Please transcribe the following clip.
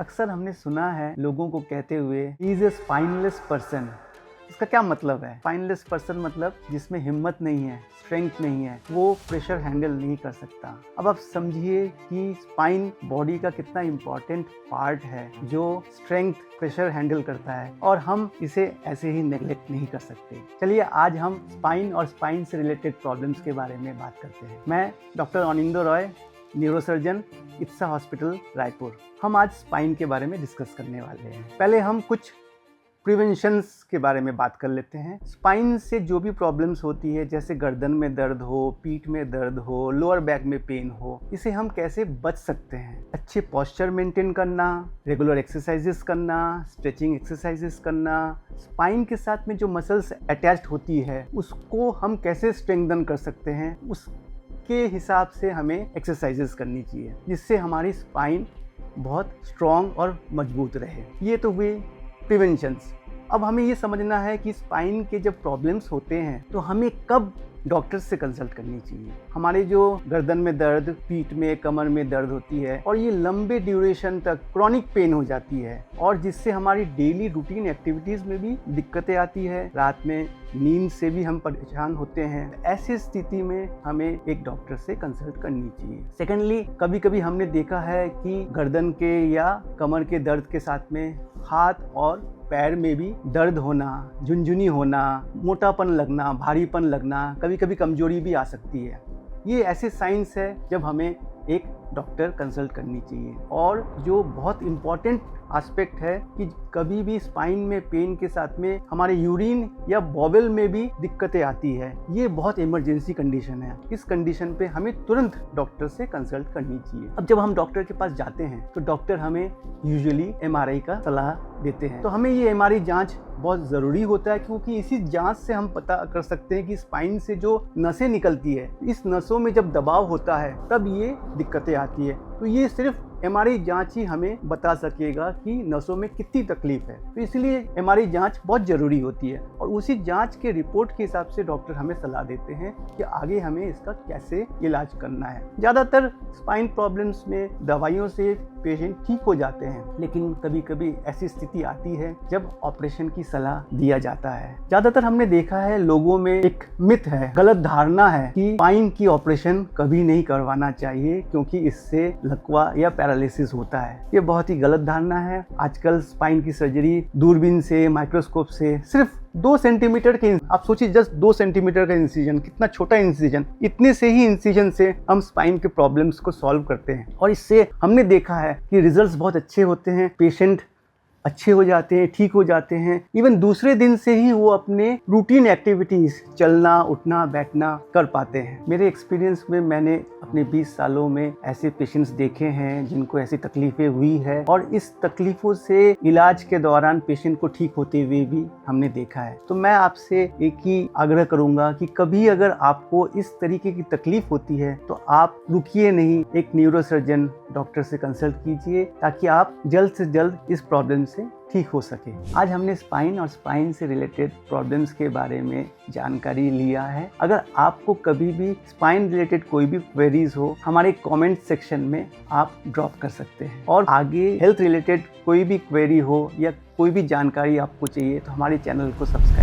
अक्सर हमने सुना है लोगों को कहते हुए he is a spineless person. इसका क्या मतलब है? स्पाइनलेस पर्सन मतलब जिसमें हिम्मत नहीं है, स्ट्रेंथ नहीं है, वो प्रेशर हैंडल नहीं कर सकता। अब आप समझिए कि स्पाइन बॉडी का कितना इम्पोर्टेंट पार्ट है जो स्ट्रेंथ प्रेशर हैंडल करता है, और हम इसे ऐसे ही नेग्लेक्ट नहीं कर सकते। चलिए आज हम स्पाइन और स्पाइन से रिलेटेड प्रॉब्लम्स के बारे में बात करते हैं। मैं डॉक्टर अनिंदो रॉय, न्यूरोसर्जन, इत्सा हॉस्पिटल रायपुर। हम आज स्पाइन के बारे में डिस्कस करने वाले हैं। पहले हम कुछ प्रिवेंशंस के बारे में बात कर लेते हैं। स्पाइन से जो भी प्रॉब्लम्स होती है, जैसे गर्दन में दर्द हो, पीठ में दर्द हो, लोअर बैक में पेन हो, इसे हम कैसे बच सकते हैं? अच्छे पॉस्चर मेंटेन करना, रेगुलर एक्सरसाइजेस करना, स्ट्रेचिंग एक्सरसाइजेस करना, स्पाइन के साथ में जो मसल्स अटैच्ड होती है उसको हम कैसे स्ट्रेंथन कर सकते हैं, उसके हिसाब से हमें एक्सरसाइजेस करनी चाहिए जिससे हमारी स्पाइन बहुत स्ट्रॉन्ग और मजबूत रहे। ये तो हुए प्रिवेंशंस। अब हमें ये समझना है कि स्पाइन के जब प्रॉब्लम्स होते हैं तो हमें कब डॉक्टर से कंसल्ट करनी चाहिए। हमारे जो गर्दन में दर्द, पीठ में, कमर में दर्द होती है और ये लंबे ड्यूरेशन तक क्रॉनिक पेन हो जाती है और जिससे हमारी डेली रूटीन एक्टिविटीज़ में भी दिक्कतें आती है, रात में नींद से भी हम परेशान होते हैं। ऐसी स्थिति में हमें एक डॉक्टर से कंसल्ट करनी चाहिए। सेकेंडली, कभी कभी हमने देखा है कि गर्दन के या कमर के दर्द के साथ में हाथ और पैर में भी दर्द होना, झुनझुनी होना, मोटापन लगना, भारीपन लगना, कभी कभी कमजोरी भी आ सकती है। ये ऐसे साइंस है जब हमें एक डॉक्टर कंसल्ट करनी चाहिए। और जो बहुत इम्पॉर्टेंट एस्पेक्ट है कि कभी भी स्पाइन में पेन के साथ में हमारे यूरिन या बॉबल में भी दिक्कतें आती है, ये बहुत इमरजेंसी कंडीशन है। इस कंडीशन पे हमें तुरंत डॉक्टर से कंसल्ट करनी चाहिए। अब जब हम डॉक्टर के पास जाते हैं तो डॉक्टर हमें यूजुअली एमआरआई का सलाह देते हैं। तो हमें ये एमआरआई जांच बहुत ज़रूरी होता है क्योंकि इसी जांच से हम पता कर सकते हैं कि स्पाइन से जो नसें निकलती है, इस नसों में जब दबाव होता है तब ये दिक्कतें आती है। तो ये सिर्फ एमआरआई जांच ही हमें बता सकेगा कि नसों में कितनी तकलीफ है। तो इसलिए एमआरआई जांच बहुत ज़रूरी होती है और उसी जांच के रिपोर्ट के हिसाब से डॉक्टर हमें सलाह देते हैं कि आगे हमें इसका कैसे इलाज करना है। ज़्यादातर स्पाइन प्रॉब्लम्स में दवाइयों से पेशेंट ठीक हो जाते हैं, लेकिन कभी कभी ऐसी स्थिति आती है जब ऑपरेशन की सलाह दिया जाता है। ज़्यादातर हमने देखा है लोगों में एक मिथ है, गलत धारणा है कि स्पाइन की ऑपरेशन कभी नहीं करवाना चाहिए क्योंकि इससे लकवा या पैरालिसिस होता है। ये बहुत ही गलत धारणा है। आजकल स्पाइन की सर्जरी दूरबीन से, माइक्रोस्कोप से सिर्फ 2 सेंटीमीटर के, आप सोचिए जस्ट 2 सेंटीमीटर का इंसिजन, कितना छोटा इंसिजन, इतने से ही इंसिजन से हम स्पाइन के प्रॉब्लम्स को सॉल्व करते हैं और इससे हमने देखा है कि रिजल्ट्स बहुत अच्छे होते हैं। पेशेंट अच्छे हो जाते हैं, ठीक हो जाते हैं। इवन दूसरे दिन से ही वो अपने रूटीन एक्टिविटीज़, चलना, उठना, बैठना कर पाते हैं। मेरे एक्सपीरियंस में मैंने अपने 20 सालों में ऐसे पेशेंट्स देखे हैं जिनको ऐसी तकलीफ़ें हुई है और इस तकलीफ़ों से इलाज के दौरान पेशेंट को ठीक होते हुए भी हमने देखा है। तो मैं आपसे एक ही आग्रह करूँगा कि कभी अगर आपको इस तरीके की तकलीफ़ होती है तो आप रुकिए नहीं, एक न्यूरोसर्जन डॉक्टर से कंसल्ट कीजिए ताकि आप जल्द से जल्द इस प्रॉब्लम से ठीक हो सके। आज हमने स्पाइन और स्पाइन से रिलेटेड प्रॉब्लम्स के बारे में जानकारी लिया है। अगर आपको कभी भी स्पाइन रिलेटेड कोई भी क्वेरीज हो, हमारे कमेंट सेक्शन में आप ड्रॉप कर सकते हैं। और आगे हेल्थ रिलेटेड कोई भी क्वेरी हो या कोई भी जानकारी आपको चाहिए तो हमारे चैनल को सब्सक्राइब